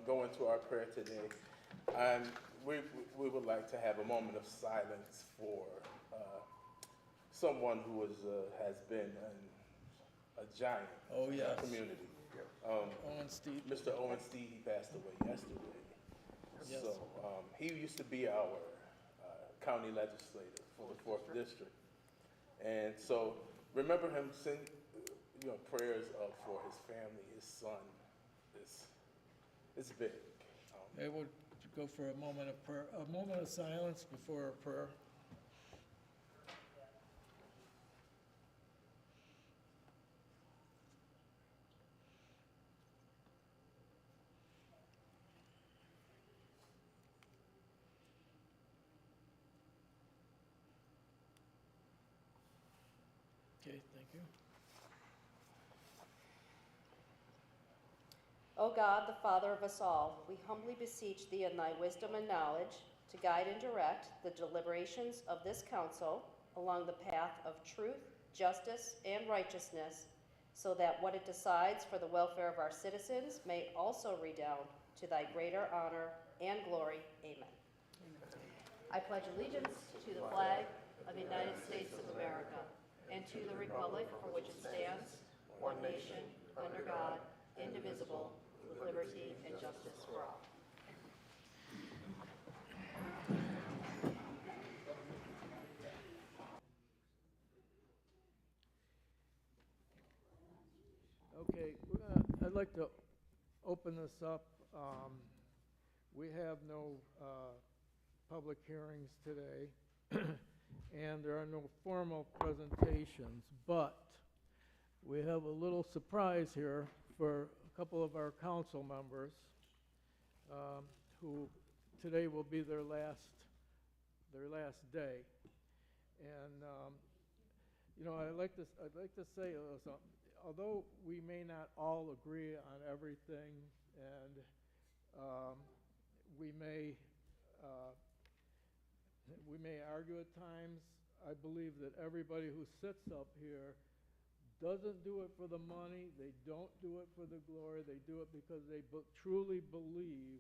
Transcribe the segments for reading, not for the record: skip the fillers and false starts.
Go into our prayer today. Um, we would like to have a moment of silence for someone who has been a giant Oh, in our yes. community. Um, Owen Steve. Mr. Owen Steed, he passed away yesterday. Yes. So he used to be our county legislator for the 4th District. And so remember him sing, prayers for his family, his son. It's big. They would go for a moment of prayer, a moment of silence before a prayer. Okay, thank you. O God, the Father of us all, we humbly beseech thee in thy wisdom and knowledge to guide and direct the deliberations of this council along the path of truth, justice, and righteousness, so that what it decides for the welfare of our citizens may also redound to thy greater honor and glory. Amen. I pledge allegiance to the flag of the United States of America and to the republic for which it stands, one nation, under God, indivisible, with liberty and justice for all. Okay, I'd like to open this up. We have no public hearings today, and there are no formal presentations, but we have a little surprise here for a couple of our council members who today will be their last day. And I'd like to say, although we may not all agree on everything, and we may argue at times, I believe that everybody who sits up here doesn't do it for the money, they don't do it for the glory, they do it because they truly believe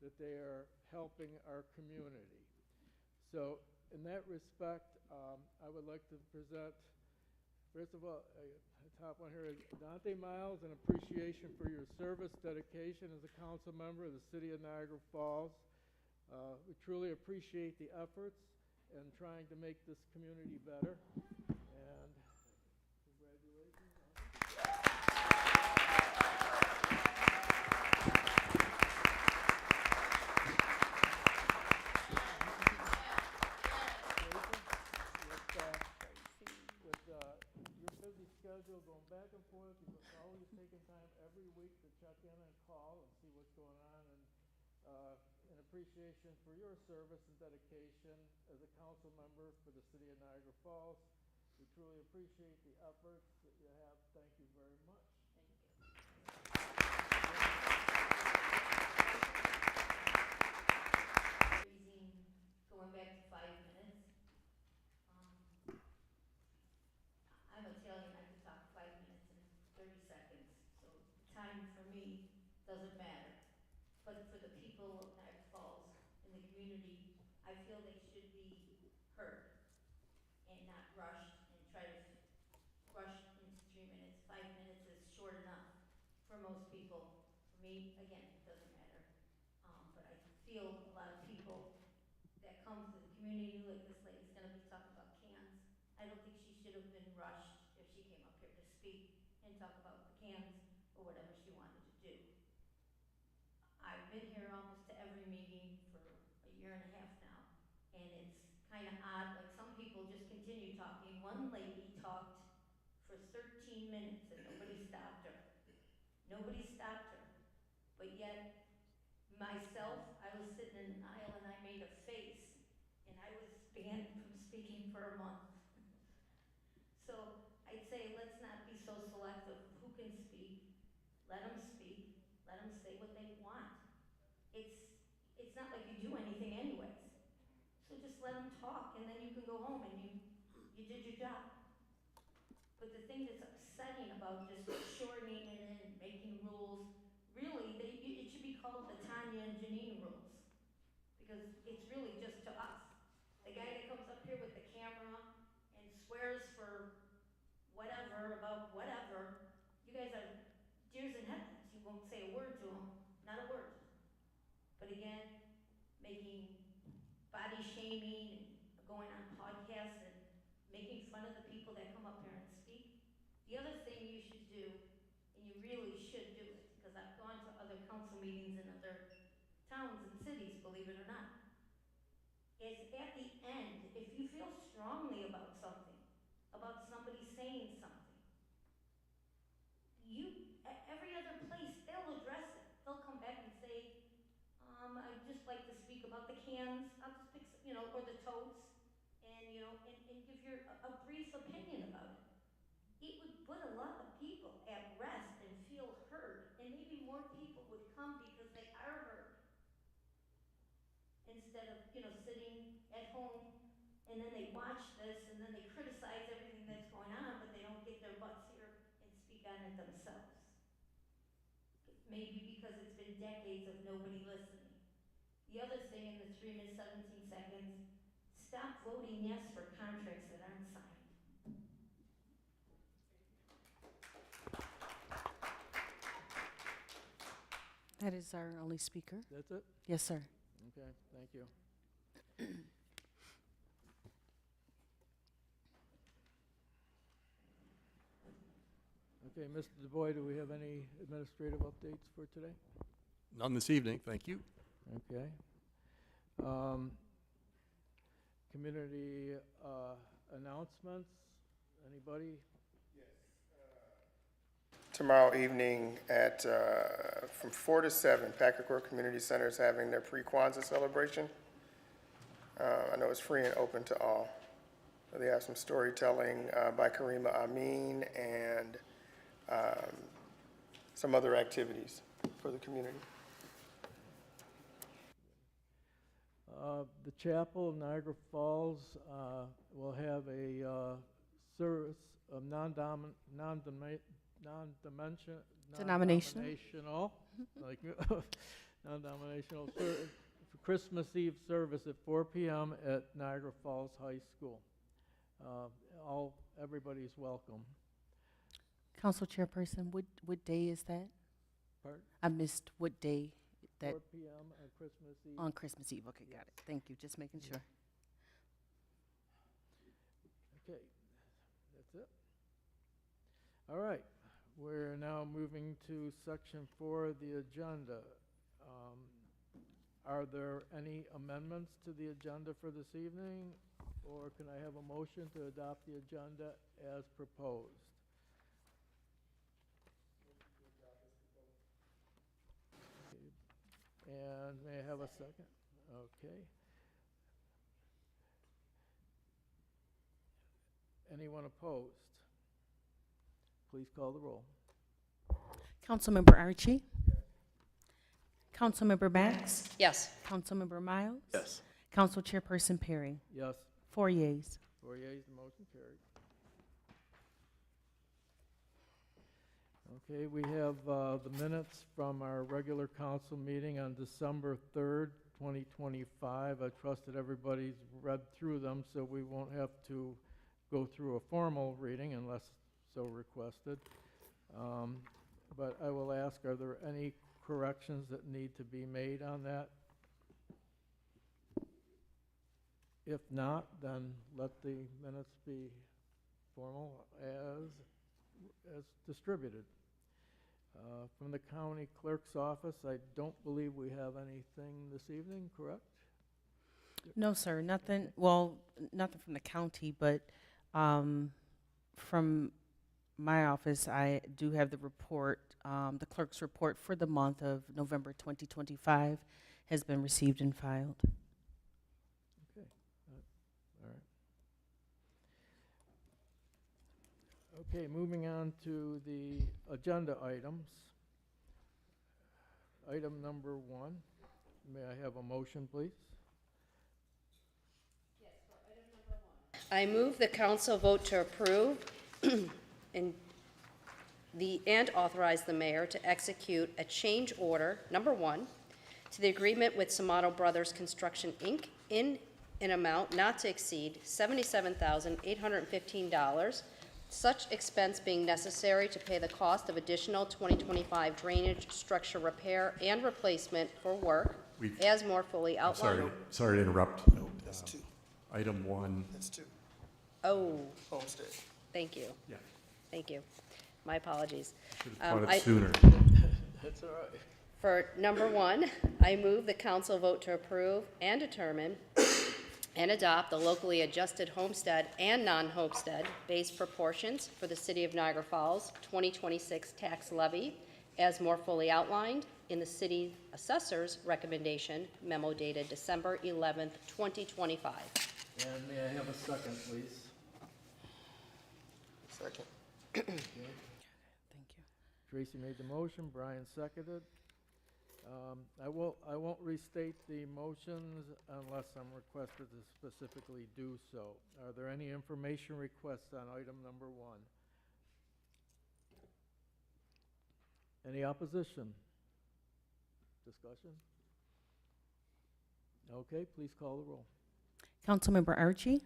that they are helping our community. So in that respect, I would like to present, first of all, top one here is Dante Miles, an appreciation for your service, dedication as a council member of the city of Niagara Falls. We truly appreciate the efforts in trying to make this community better. And congratulations. Schedule going back and forth, you've always taken time every week to check in and call and see what's going on, and in appreciation for your service and dedication as a council member for the city of Niagara Falls. We truly appreciate the efforts that you have. Thank you very much. Freezing, going back to 5 minutes. I'm Italian, I could talk 5 minutes and 30 seconds, so time for me doesn't matter. But for the people of Niagara Falls and the community, I feel they should be heard and not rushed and try to rush into 3 minutes. 5 minutes is short enough for most people. For me, again, it doesn't matter. But I feel a lot of people that come to the community, like this lady's gonna be talking about cans. I don't think she should have been rushed if she came up here to speak and talk about the cans or whatever she wanted to do. I've been here almost to every meeting for a year and a half now, and it's kind of odd, like some people just continue talking. One lady talked for 13 minutes and nobody stopped her. Nobody stopped her. But yet, myself, I was sitting in an aisle and I made a face, and I was banned from speaking for a month. So I'd say let's not be so selective of who can speak. Let them speak. Let them say what they want. It's not like you do anything anyways. So just let them talk, and then you can go home and you did your job. But the thing that's upsetting about just shortening it and making rules, really, it should be called the Tanya and Janine rules, because it's really just to us. The guy that comes up here with the camera and swears for whatever, about whatever, you guys are deers in headlights. You won't say a word to him, not a word. But again, making body shaming and going on podcasts and making fun of the people that come up here and speak. The other thing you should do, and you really should do it, because I've gone to other council meetings in other towns and cities, believe it or not, is at the end, if you feel strongly about something, about somebody saying something, every other place, they'll address it. They'll come back and say, I'd just like to speak about the cans. I'll just pick, or the totes, and, and give your, a brief opinion about it. It would put a lot of people at rest and feel heard, and maybe more people would come because they are heard. Instead of, sitting at home and then they watch this and then they criticize everything that's going on, but they don't get their butts here and speak on it themselves. Maybe because it's been decades of nobody listening. The other thing in the 3 minutes, 17 seconds, stop voting yes for contracts that aren't signed. That is our only speaker. That's it? Yes, sir. Okay, thank you. Okay, Mr. DuBois, do we have any administrative updates for today? None this evening, thank you. Okay. Community announcements, anybody? Tomorrow evening at, from 4 to 7, Packard Court Community Center is having their pre-Kwanzaa celebration. I know it's free and open to all. They have some storytelling by Karima Amin and some other activities for the community. The chapel of Niagara Falls will have a service of non-denominational, like non-denominational for Christmas Eve service at 4 p.m. at Niagara Falls High School. Everybody's welcome. Council Chairperson, what day is that? Pardon? I missed what day 4 that, p.m. on Christmas Eve. on Christmas Eve. Okay, got it. Thank you, just making sure. Okay, that's it. All right, we're now moving to section 4 of the agenda. Are there any amendments to the agenda for this evening, or can I have a motion to adopt the agenda as proposed? Okay. And may I have a second? Okay. Anyone opposed? Please call the roll. Councilmember Archie? Councilmember Max? Yes. Councilmember Miles? Yes. Council Chairperson Perry? Yes. 4 yeas. 4 yeas, the motion carried. Okay, we have the minutes from our regular council meeting on December 3rd, 2025. I trust that everybody's read through them, so we won't have to go through a formal reading unless so requested. But I will ask, are there any corrections that need to be made on that? If not, then let the minutes be formal as distributed. From the county clerk's office, I don't believe we have anything this evening, correct? No, sir, nothing, well, nothing from the county, but from my office, I do have the report, the clerk's report for the month of November 2025 has been received and filed. Okay, all right. Okay, moving on to the agenda items. Item number 1, may I have a motion, please? I move the council vote to approve and and authorize the mayor to execute a change order, number 1, to the agreement with Samato Brothers Construction, Inc. in an amount not to exceed $77,815, such expense being necessary to pay the cost of additional 2025 drainage structure repair and replacement for work We've- as more fully outlined. Sorry to interrupt. No, that's two. Item 1, That's two. Oh, Homestead. thank you, yeah, thank you. My apologies. should have caught I- it sooner. That's all right. For number 1, I move the council vote to approve and determine and adopt the locally adjusted homestead and non-homestead base proportions for the City of Niagara Falls 2026 tax levy as more fully outlined in the city assessor's recommendation memo dated December 11th, 2025. And may I have a second, please? Second. Thank you. Tracy made the motion, Brian seconded. I won't restate the motions unless I'm requested to specifically do so. Are there any information requests on item number 1? Any opposition? Discussion? Okay, please call the roll. Councilmember Archie?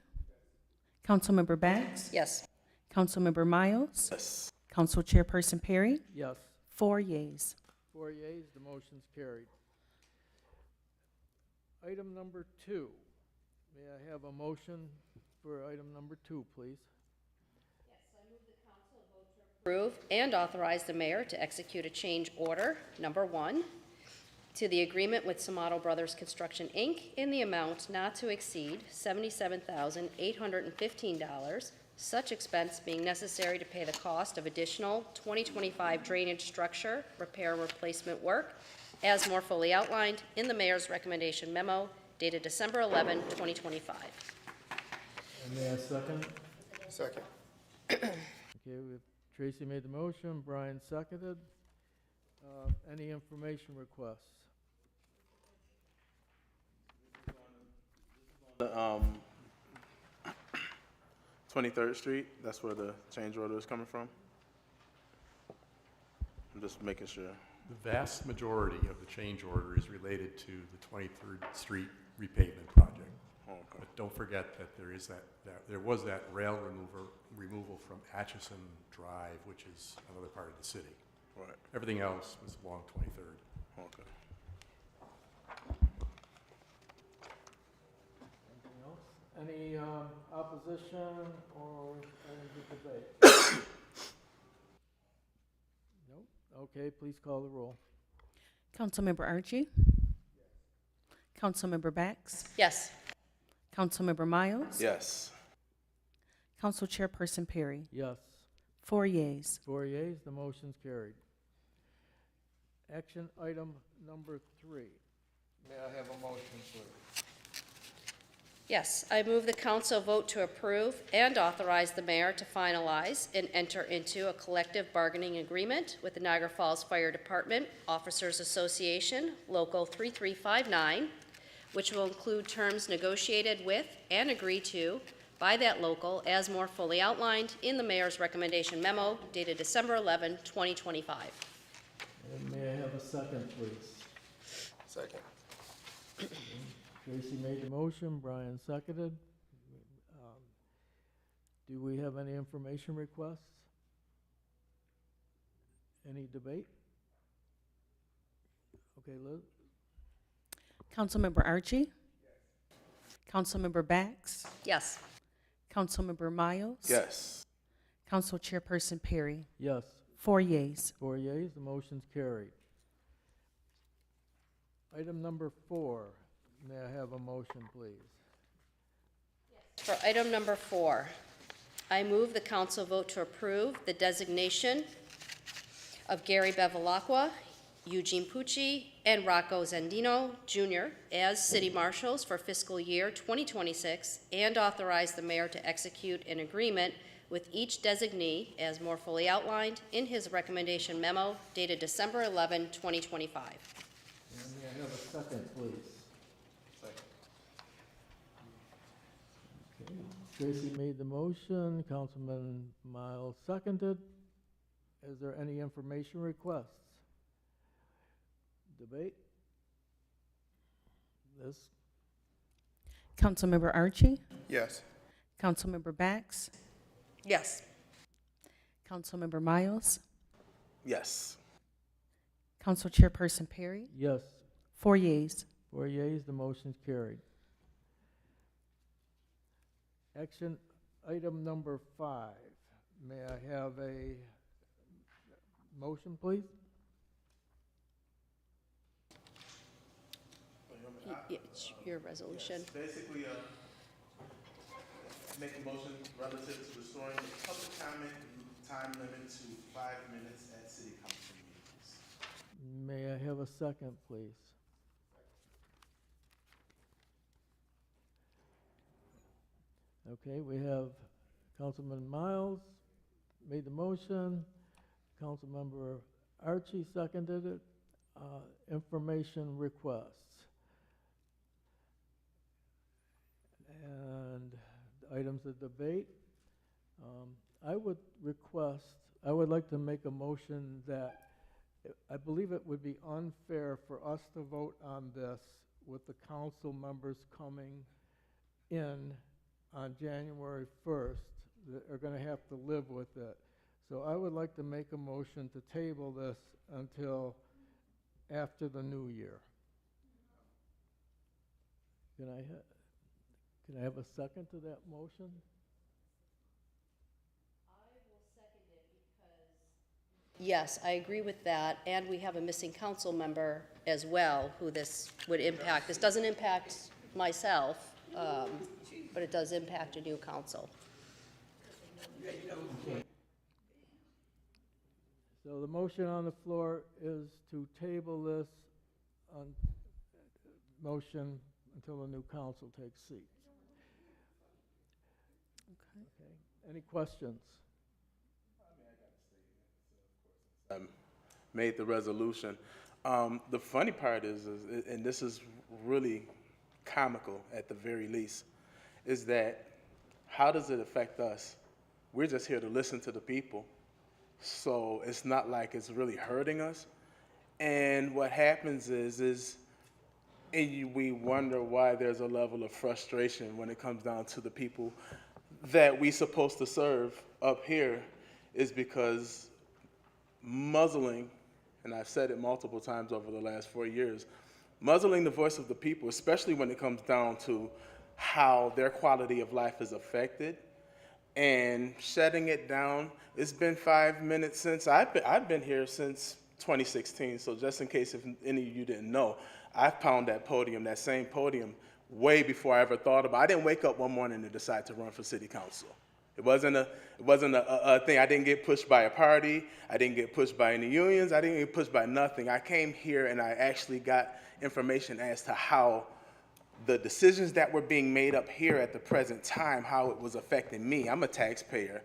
Councilmember Bax? Yes. Councilmember Miles? Yes. Council Chairperson Perry? Yes. 4 yeas. 4 yeas, the motion's carried. Item number 2. May I have a motion for item number 2, please? Approve and authorize the mayor to execute a change order, number 1, to the agreement with Samato Brothers Construction, Inc. in the amount not to exceed $77,815, such expense being necessary to pay the cost of additional 2025 drainage structure repair and replacement work as more fully outlined in the mayor's recommendation memo dated December 11, 2025. And may I second? Second. Okay, we have Tracy made the motion, Brian seconded. Any information requests? The 23rd Street, that's where the change order is coming from? I'm just making sure. The vast majority of the change order is related to the 23rd Street repavement project. Oh, okay. But don't forget that there is there was that rail removal from Atchison Drive, which is another part of the city. Right, Everything else was along 23rd. okay. Anything else? Any opposition or any debate? Nope. Okay, please call the roll. Councilmember Archie? Councilmember Bax? Yes. Councilmember Miles? Yes. Council Chairperson Perry? Yes. 4 yeas. 4 yeas, the motion's carried. Action item number 3. May I have a motion, please? Yes, I move the council vote to approve and authorize the mayor to finalize and enter into a collective bargaining agreement with the Niagara Falls Fire Department Officers Association, Local 3359, which will include terms negotiated with and agreed to by that local as more fully outlined in the mayor's recommendation memo dated December 11, 2025. And may I have a second, please? Second. Tracy made the motion, Brian seconded. Do we have any information requests? Any debate? Okay, Liz? Councilmember Archie? Councilmember Bax? Yes. Councilmember Miles? Yes. Council Chairperson Perry? Yes. 4 yeas. 4 yeas, the motion's carried. Item number 4, may I have a motion, please? For item number 4, I move the council vote to approve the designation of Gary Bevilacqua, Eugene Pucci, and Rocco Zandino Jr. as city marshals for fiscal year 2026 and authorize the mayor to execute an agreement with each designee as more fully outlined in his recommendation memo dated December 11, 2025. And may I have a second, please? Okay, Tracy made the motion, Councilman Miles seconded. Is there any information requests? Debate? This, Councilmember Archie, Yes. Councilmember Bax, Yes. Councilmember Miles, Yes. Council Chairperson Perry, yes. 4 yeas. 4 yeas, the motion's carried. Action item number 5. May I have a motion, please? It's your resolution. Basically, make a motion relative to restoring the public comment time limit to 5 minutes at city council meetings. May I have a second, please? Okay, we have Councilman Miles made the motion, Councilmember Archie seconded it. Information requests. And items of debate. I would like to make a motion that I believe it would be unfair for us to vote on this with the council members coming in on January 1st that are going to have to live with it. So I would like to make a motion to table this until after the new year. Can I have a second to that motion? Yes, I agree with that, and we have a missing council member as well who this would impact. This doesn't impact myself, but it does impact a new council. So the motion on the floor is to table this on motion until the new council takes seat. Okay. Any questions? Made the resolution. The funny part is, and this is really comical at the very least, is that how does it affect us? We're just here to listen to the people. So it's not like it's really hurting us. And what happens is we wonder why there's a level of frustration when it comes down to the people that we supposed to serve up here, is because muzzling, and I've said it multiple times over the last 4 years, muzzling the voice of the people, especially when it comes down to how their quality of life is affected, and shutting it down. It's been 5 minutes since I've been here since 2016. So just in case if any of you didn't know, I've pounded that podium, that same podium, way before I ever thought about it. I didn't wake up one morning and decide to run for city council. It wasn't a thing. I didn't get pushed by a party. I didn't get pushed by any unions. I didn't get pushed by nothing. I came here and I actually got information as to how the decisions that were being made up here at the present time, how it was affecting me. I'm a taxpayer.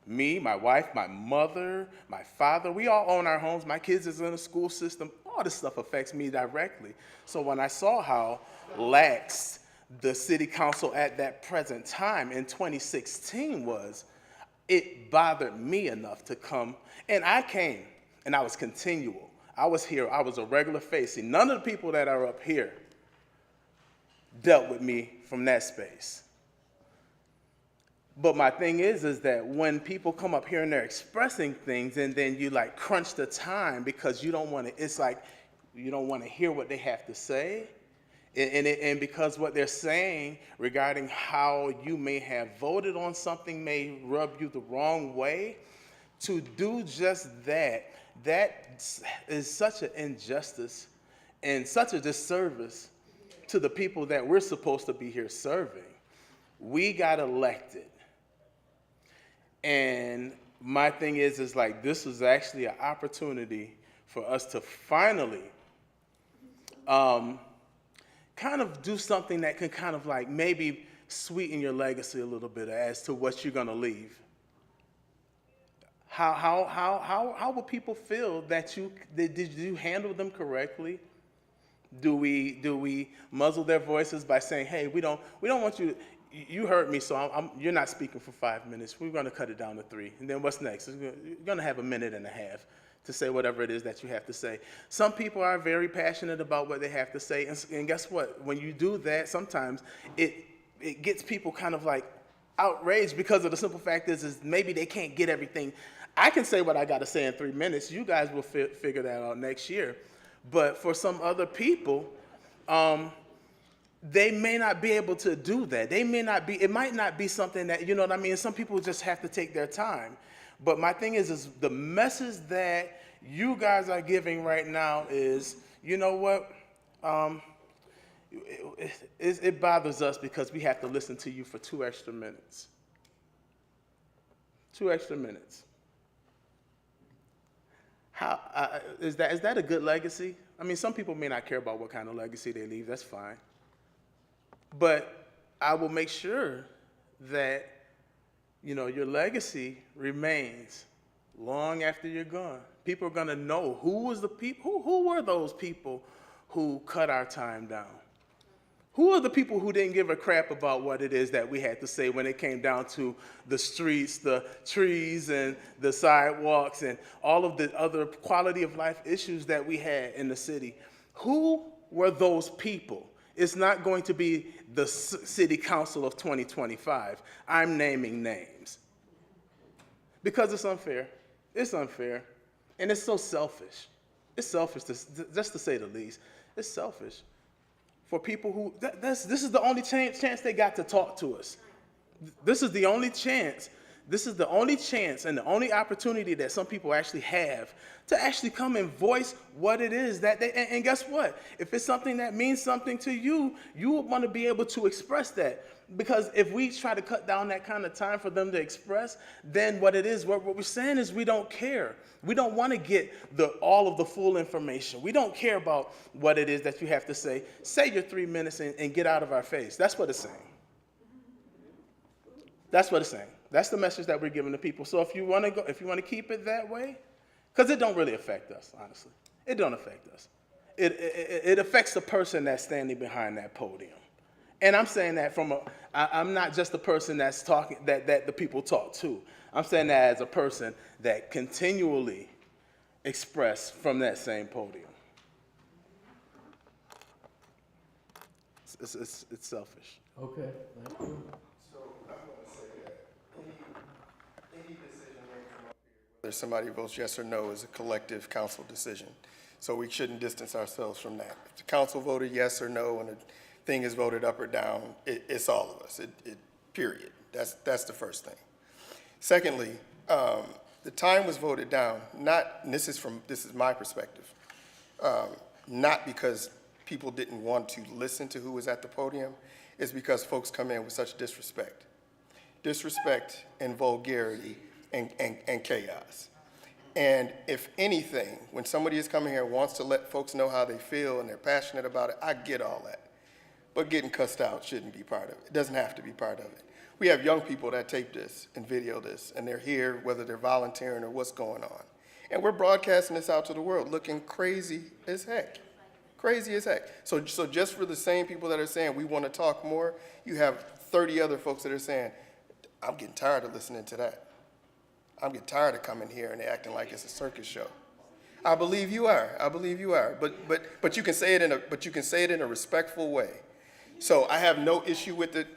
Me, my wife, my mother, my father, we all own our homes. My kids is in the school system. All this stuff affects me directly. So when I saw how lax the city council at that present time in 2016 was, it bothered me enough to come. And I came, and I was continual. I was here. I was a regular face. See, none of the people that are up here dealt with me from that space. But my thing is that when people come up here and they're expressing things, and then you like crunch the time because you don't want to, it's like you don't want to hear what they have to say. And because what they're saying regarding how you may have voted on something may rub you the wrong way, to do just that is such an injustice and such a disservice to the people that we're supposed to be here serving. We got elected. And my thing is like, this was actually an opportunity for us to finally kind of do something that can kind of like maybe sweeten your legacy a little bit as to what you're gonna leave. How will people feel that did you handle them correctly? Do we muzzle their voices by saying, hey, we don't want you, you heard me, so you're not speaking for 5 minutes. We're going to cut it down to 3. And then what's next? You're going to have a minute and a half to say whatever it is that you have to say. Some people are very passionate about what they have to say, and guess what? When you do that, sometimes it gets people kind of like outraged because of the simple fact is maybe they can't get everything. I can say what I got to say in 3 minutes. You guys will figure that out next year. But for some other people, they may not be able to do that. They may not be, it might not be something that, you know what I mean? Some people just have to take their time. But my thing is the message that you guys are giving right now is, you know what? It bothers us because we have to listen to you for 2 extra minutes. 2 extra minutes. How is that a good legacy? I mean, some people may not care about what kind of legacy they leave. That's fine. But I will make sure that, you know, your legacy remains long after you're gone. People are going to know who were those people who cut our time down. Who are the people who didn't give a crap about what it is that we had to say when it came down to the streets, the trees, and the sidewalks, and all of the other quality of life issues that we had in the city? Who were those people? It's not going to be the city council of 2025. I'm naming names. Because it's unfair. It's unfair. And it's so selfish. It's selfish, just to say the least. It's selfish. For people who, this is the only chance they got to talk to us. This is the only chance. This is the only chance and the only opportunity that some people actually have to actually come and voice what it is that they, and guess what? If it's something that means something to you, you would want to be able to express that. Because if we try to cut down that kind of time for them to express, then what it is, what we're saying is we don't care. We don't want to get all of the full information. We don't care about what it is that you have to say. Say your 3 minutes and get out of our face. That's what it's saying. That's what it's saying. That's the message that we're giving to people. So if you want to keep it that way, because it don't really affect us, honestly. It don't affect us. It affects the person that's standing behind that podium. And I'm saying that I'm not just the person that's talking, that the people talk to. I'm saying that as a person that continually express from that same podium. It's selfish. Okay, thank you. So I'm going to say that any decision made from up here, whether somebody votes yes or no, is a collective council decision. So we shouldn't distance ourselves from that. If the council voted yes or no and the thing is voted up or down, it's all of us, period. That's the first thing. Secondly, the time was voted down, and this is my perspective, not because people didn't want to listen to who was at the podium. It's because folks come in with such disrespect and vulgarity and chaos. And if anything, when somebody is coming here and wants to let folks know how they feel and they're passionate about it, I get all that. But getting cussed out shouldn't be part of it. It doesn't have to be part of it. We have young people that tape this and video this, and they're here, whether they're volunteering or what's going on. And we're broadcasting this out to the world looking crazy as heck. Crazy as heck. So just for the same people that are saying we want to talk more, you have 30 other folks that are saying, I'm getting tired of listening to that. I'm getting tired of coming here and acting like it's a circus show. I believe you are. I believe you are. But you can say it in a respectful way. So I have no issue with it.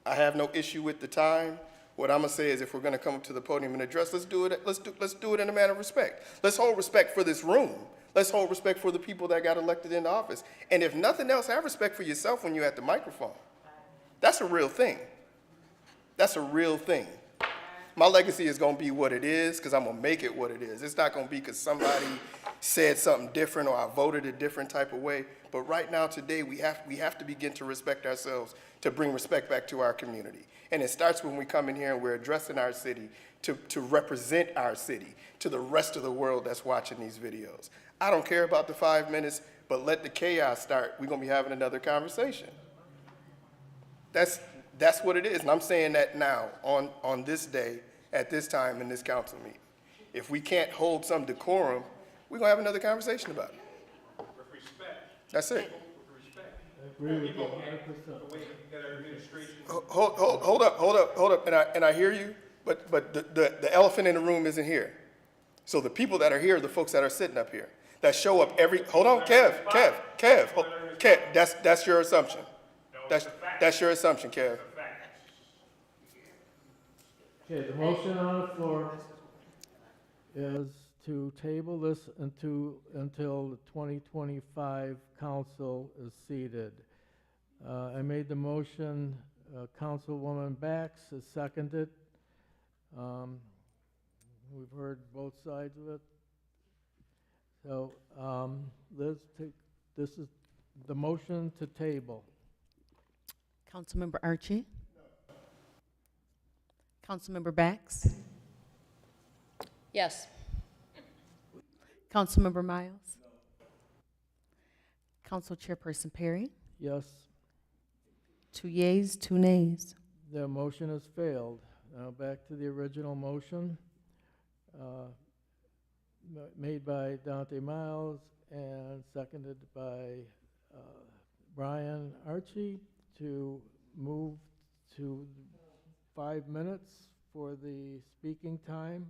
I have no issue with the time. What I'm gonna say is, if we're gonna come up to the podium and address, let's do it in a manner of respect. Let's hold respect for this room. Let's hold respect for the people that got elected into office. And if nothing else, have respect for yourself when you're at the microphone. That's a real thing. That's a real thing. My legacy is gonna be what it is because I'm gonna make it what it is. It's not gonna be because somebody said something different or I voted a different type of way. But right now, today, we have to begin to respect ourselves to bring respect back to our community. And it starts when we come in here and we're addressing our city to represent our city to the rest of the world that's watching these videos. I don't care about the 5 minutes, but let the chaos start. We're gonna be having another conversation. That's what it is. And I'm saying that now on this day, at this time in this council meeting. If we can't hold some decorum, we're gonna have another conversation about it. With respect. That's it. With respect. I agree with you 100%. Hold up, and I hear you, but the elephant in the room isn't here. So the people that are here are the folks that are sitting up here, that show up hold on, Kev, that's your assumption. That's your assumption, Kev. Okay, the motion on the floor is to table this until the 2025 council is seated. I made the motion, Councilwoman Bax has seconded. We've heard both sides of it. So, Liz, this is the motion to table. Councilmember Archie? Councilmember Bax? Yes. Councilmember Miles? Council Chairperson Perry? Yes, 2 yeas, 2 nays. the motion has failed. Now back to the original motion, made by Dante Miles and seconded by Brian Archie to move to 5 minutes for the speaking time.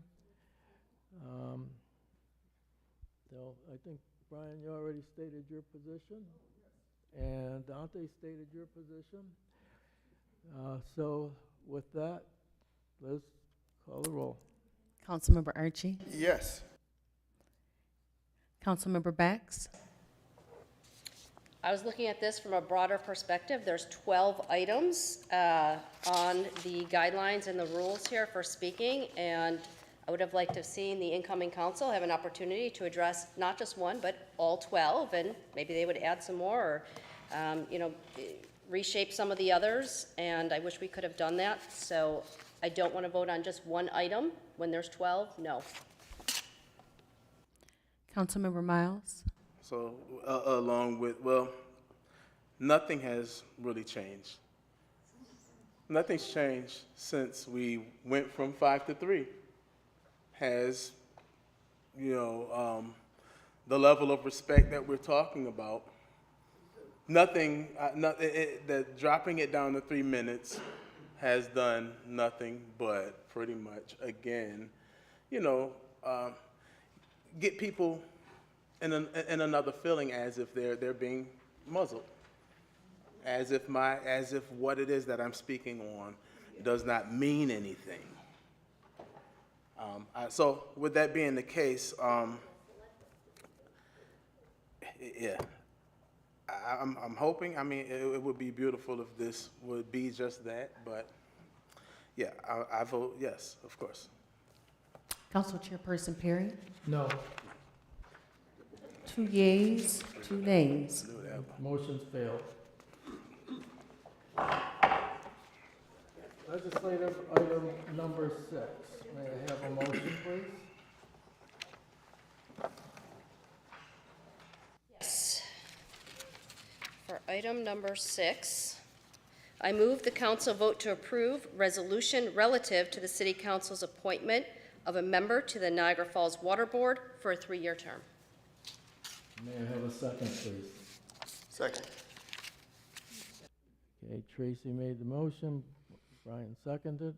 So I think, Brian, you already stated your position, and Dante stated your position. So with that, let's call the roll. Councilmember Archie? Yes. Councilmember Bax? I was looking at this from a broader perspective. There's 12 items on the guidelines and the rules here for speaking, and I would have liked to have seen the incoming council have an opportunity to address not just one, but all 12, and maybe they would add some more, or, reshape some of the others, and I wish we could have done that. So I don't want to vote on just one item when there's 12, no. Councilmember Miles? So, along with, well, nothing has really changed. Nothing's changed since we went from 5 to 3. Has, the level of respect that we're talking about, nothing, dropping it down to 3 minutes has done nothing but pretty much, again, get people in another feeling as if they're being muzzled, as if what it is that I'm speaking on does not mean anything. So with that being the case, yeah, I'm hoping. I mean, it would be beautiful if this would be just that, but yeah, I vote yes, of course. Council Chairperson Perry? No, 2 yeas, 2 nays. motion's failed. Legislative item number 6. May I have a motion, please? Yes. For item number 6, I move the council vote to approve resolution relative to the city council's appointment of a member to the Niagara Falls Water Board for a 3-year term. May I have a second, please? Second. Okay, Tracy made the motion, Brian seconded.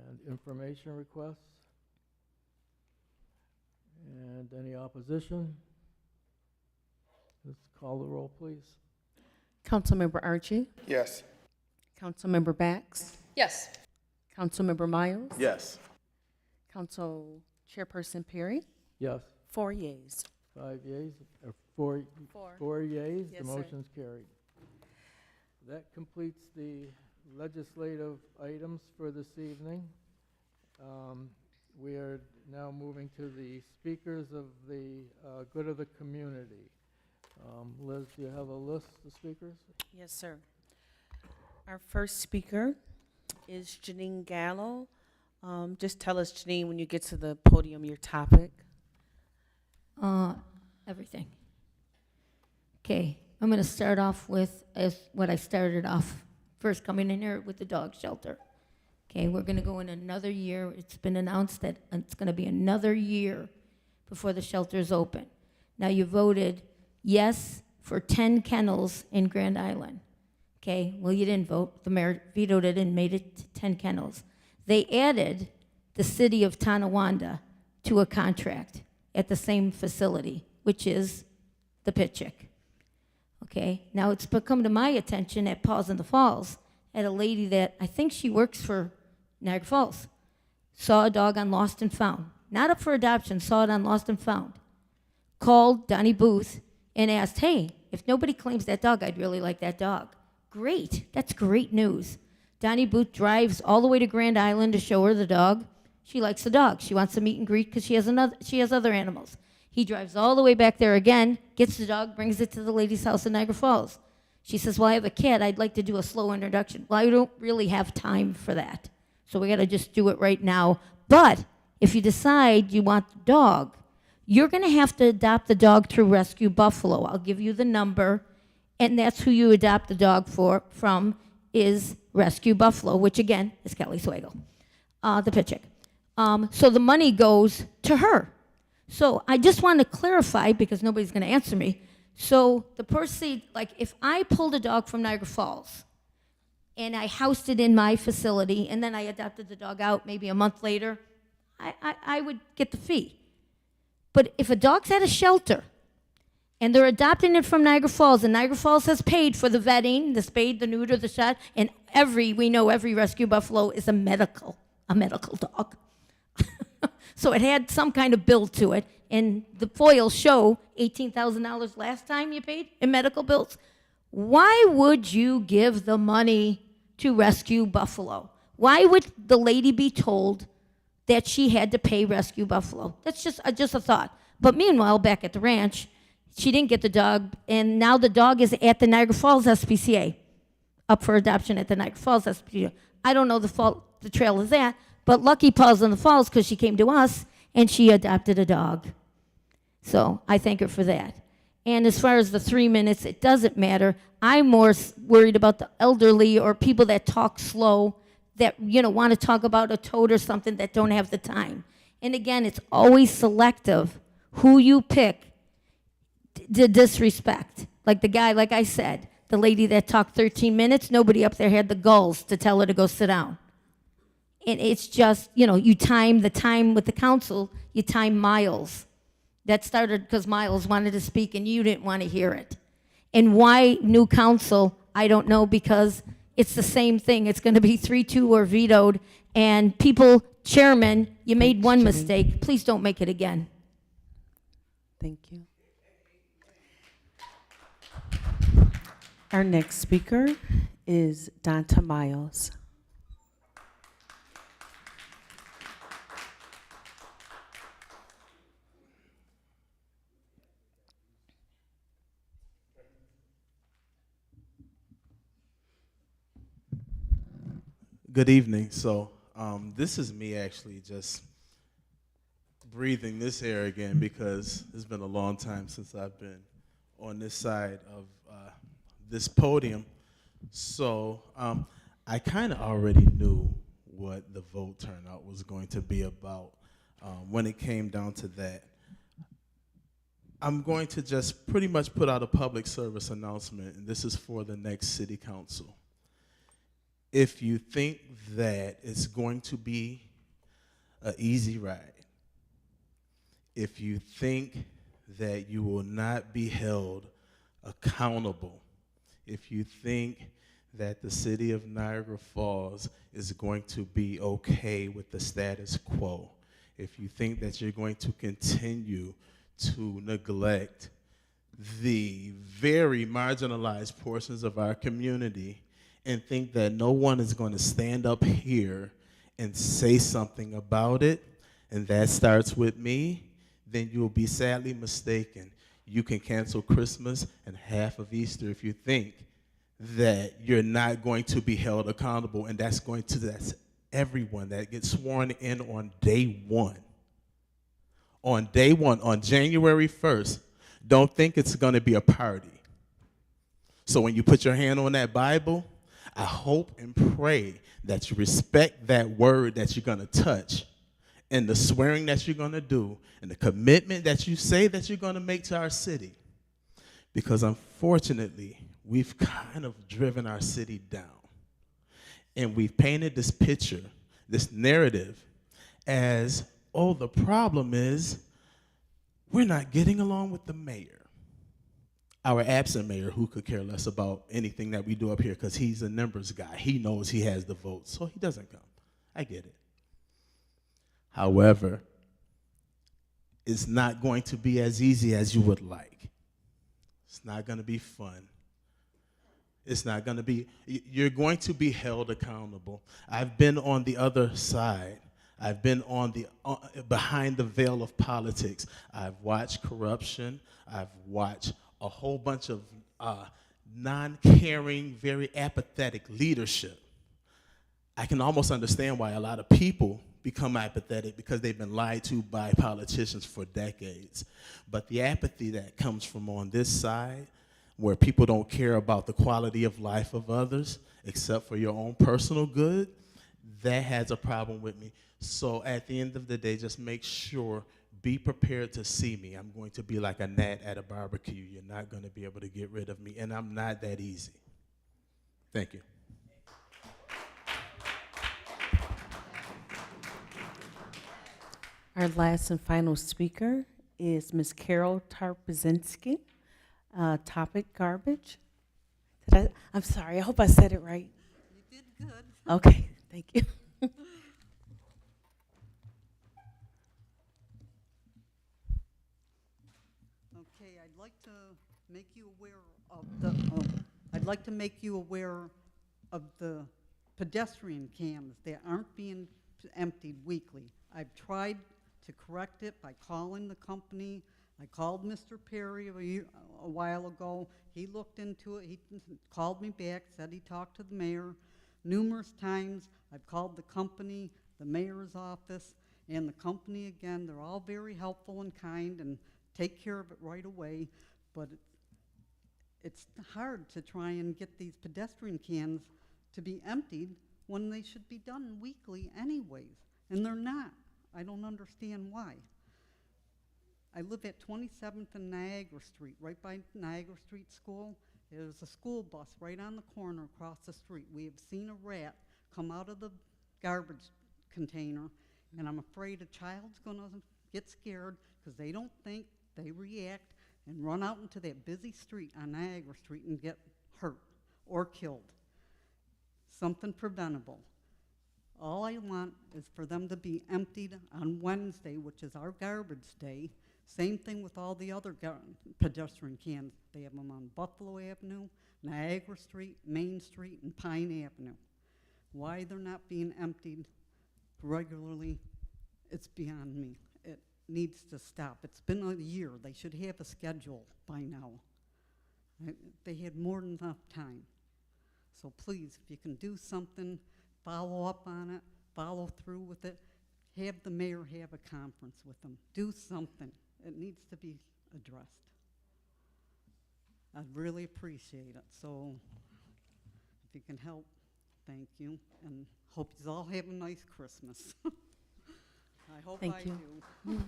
And information requests? And any opposition? Let's call the roll, please. Councilmember Archie? Yes. Councilmember Bax? Yes. Councilmember Miles? Yes. Council Chairperson Perry? Yes, 4 yeas. 5 yeas, or 4 yeas, Yes, the sir. motion's carried. That completes the legislative items for this evening. We are now moving to the speakers of the good of the community. Liz, do you have a list of speakers? Yes, sir. Our first speaker is Janine Gallo. Just tell us, Janine, when you get to the podium, your topic. Everything. Okay, I'm going to start off with what I started off first coming in here with the dog shelter. Okay, we're going to go in another year. It's been announced that it's going to be another year before the shelter is open. Now, you voted yes for 10 kennels in Grand Island. Okay, well, you didn't vote. The mayor vetoed it and made it to 10 kennels. They added the city of Tonawanda to a contract at the same facility, which is the Pitchick. Okay, now it's come to my attention at Paws in the Falls, at a lady that I think she works for Niagara Falls, saw a dog on Lost and Found. Not up for adoption, saw it on Lost and Found. Called Donnie Booth and asked, hey, if nobody claims that dog, I'd really like that dog. Great, that's great news. Donnie Booth drives all the way to Grand Island to show her the dog. She likes the dog. She wants to meet and greet because she has other animals. He drives all the way back there again, gets the dog, brings it to the lady's house in Niagara Falls. She says, well, I have a cat. I'd like to do a slow introduction. Well, I don't really have time for that. So we got to just do it right now. But if you decide you want the dog, you're going to have to adopt the dog through Rescue Buffalo. I'll give you the number, and that's who you adopt the dog from is Rescue Buffalo, which again is Kelly Swagel, the Pitchick. So the money goes to her. So I just want to clarify, because nobody's going to answer me. So the person, like if I pulled a dog from Niagara Falls and I housed it in my facility and then I adopted the dog out maybe a month later, I would get the fee. But if a dog's at a shelter and they're adopting it from Niagara Falls, and Niagara Falls has paid for the vetting, the spade, the neuter, the shot, and we know every Rescue Buffalo is a medical dog. So it had some kind of bill to it, and the foils show $18,000 last time you paid in medical bills. Why would you give the money to Rescue Buffalo? Why would the lady be told that she had to pay Rescue Buffalo? That's just a thought. But meanwhile, back at the ranch, she didn't get the dog, and now the dog is at the Niagara Falls SPCA, up for adoption at the Niagara Falls SPCA. I don't know the trail of that, but lucky Paws in the Falls, because she came to us and she adopted a dog. So I thank her for that. And as far as the 3 minutes, it doesn't matter. I'm more worried about the elderly or people that talk slow, that want to talk about a toad or something, that don't have the time. And again, it's always selective who you pick to disrespect. Like the guy, like I said, the lady that talked 13 minutes, nobody up there had the gulls to tell her to go sit down. And it's just, you time the time with the council, you time Miles. That started because Miles wanted to speak and you didn't want to hear it. And why new council, I don't know, because it's the same thing. It's going to be 3-2 or vetoed. And people, chairman, you made one mistake. Please don't make it again. Thank you. Our next speaker is Donta Miles. Good evening. So this is me actually just breathing this air again, because it's been a long time since I've been on this side of this podium. So I kind of already knew what the vote turnout was going to be about when it came down to that. I'm going to just pretty much put out a public service announcement, and this is for the next city council. If you think that it's going to be an easy ride, if you think that you will not be held accountable, if you think that the city of Niagara Falls is going to be okay with the status quo, if you think that you're going to continue to neglect the very marginalized portions of our community, and think that no one is going to stand up here and say something about it, and that starts with me, then you'll be sadly mistaken. You can cancel Christmas and half of Easter if you think that you're not going to be held accountable, and that's everyone that gets sworn in on day one. On day one, on January 1st, don't think it's going to be a party. So when you put your hand on that Bible, I hope and pray that you respect that word that you're going to touch, and the swearing that you're going to do, and the commitment that you say that you're going to make to our city. because unfortunately, we've kind of driven our city down. And we've painted this picture, this narrative, as, oh, the problem is we're not getting along with the mayor. Our absent mayor, who could care less about anything that we do up here because he's a numbers guy. He knows he has the votes, so he doesn't come. I get it. However, it's not going to be as easy as you would like. It's not going to be fun. It's not going to be, you're going to be held accountable. I've been on the other side. I've been on the behind the veil of politics. I've watched corruption. I've watched a whole bunch of non-caring, very apathetic leadership. I can almost understand why a lot of people become apathetic because they've been lied to by politicians for decades. But the apathy that comes from on this side, where people don't care about the quality of life of others except for your own personal good, that has a problem with me. So at the end of the day, just make sure, be prepared to see me. I'm going to be like a gnat at a barbecue. You're not going to be able to get rid of me, and I'm not that easy. Thank you. Our last and final speaker is Ms. Carol Tarpazinski. Topic garbage. I'm sorry, I hope I said it right. You did good. Okay, thank you. Okay, I'd like to make you aware of the pedestrian cams that aren't being emptied weekly. I've tried to correct it by calling the company. I called Mr. Perry a while ago. He looked into it. He called me back, said he talked to the mayor numerous times. I've called the company, the mayor's office, and the company again. They're all very helpful and kind and take care of it right away. But it's hard to try and get these pedestrian cans to be emptied when they should be done weekly anyways. And they're not. I don't understand why. I live at 27th and Niagara Street, right by Niagara Street School. There's a school bus right on the corner across the street. We have seen a rat come out of the garbage container, and I'm afraid a child's going to get scared because they don't think, they react, and run out into that busy street on Niagara Street and get hurt or killed. Something preventable. All I want is for them to be emptied on Wednesday, which is our garbage day. Same thing with all the other pedestrian cans. They have them on Buffalo Avenue, Niagara Street, Main Street, and Pine Avenue. Why they're not being emptied regularly, it's beyond me. It needs to stop. It's been a year. They should have a schedule by now. They had more than enough time. So please, if you can do something, follow up on it, follow through with it, have the mayor have a conference with them. Do something. It needs to be addressed. I'd really appreciate it. So if you can help, thank you. And hope you all have a nice Christmas. I hope Thank I you. do.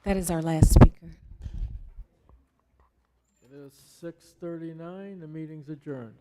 That is our last speaker. It is 6:39, the meeting's adjourned.